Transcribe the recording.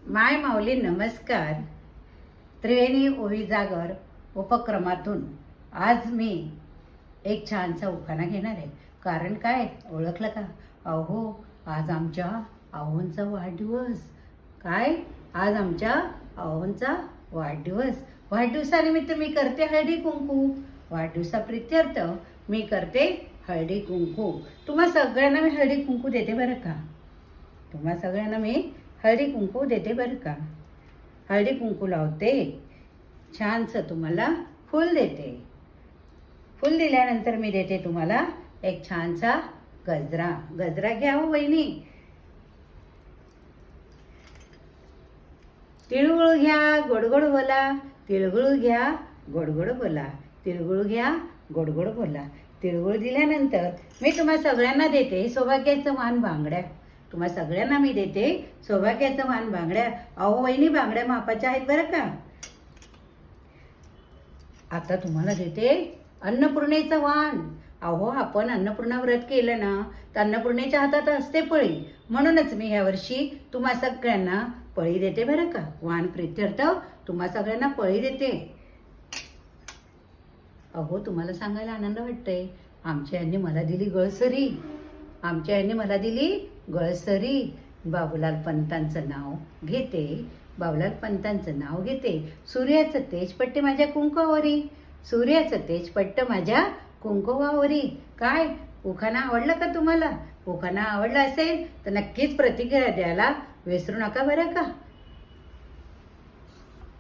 माय माऊली नमस्कार. त्रिवेणी ओवी जागर उपक्रमातून आज मी एक छानसा उखाणा घेणार आहे. कारण काय ओळखलं का? अहो, आज आमच्या आहोंचा वाढदिवस. काय? आज आमच्या आहोंचा वाढदिवस. वाढदिवसानिमित्त मी करते हळदी कुंकू. वाढदिवसाप्रित्यर्थ मी करते हळदी कुंकू. तुम्हा सगळ्यांना मी हळदी कुंकू देते बरं का. तुम्हा सगळ्यांना मी हळदी कुंकू देते बरं का. हळदी कुंकू लावते, छानसं तुम्हाला फूल देते. फूल दिल्यानंतर मी देते तुम्हाला एक छानसा गजरा. गजरा घ्या हो वहिनी. तिळगुळ घ्या, गोडगोड बोला. तिळगुळ घ्या, गोडगोड बोला. तिळगुळ घ्या, गोडगोड बोला. तिळगुळ दिल्यानंतर मी तुम्हा सगळ्यांना देते सौभाग्याचं मान बांगड्या. तुम्हा सगळ्यांना मी देते सौभाग्याचं मान बांगड्या. अहो वहिनी, बांगड्या मापाच्या आहेत बरं का. आता तुम्हाला देते अन्नपूर्णेचं वाण. अहो, आपण अन्नपूर्णा व्रत केलं ना तर अन्नपूर्णेच्या हातात असते पळी. म्हणूनच मी यावर्षी तुम्हा सगळ्यांना पळी देते बरं का. वाण प्रित्यर्थ तुम्हा सगळ्यांना पळी देते. अहो, तुम्हाला सांगायला आनंद वाटतंय, आमच्या यांनी मला दिली गळसरी. आमच्या यांनी मला दिली गळसरी. बाबूलाल पंतांचं नाव घेते. बाबूलाल पंतांचं नाव घेते. सूर्याचं तेज पट्टे माझ्या कुंकवावरी. सूर्याचं तेज पट्ट माझ्या कुंकवावरी. काय उखाणा आवडला का तुम्हाला? उखाणा आवडला असेल तर नक्कीच प्रतिक्रिया द्यायला विसरू नका बरं का.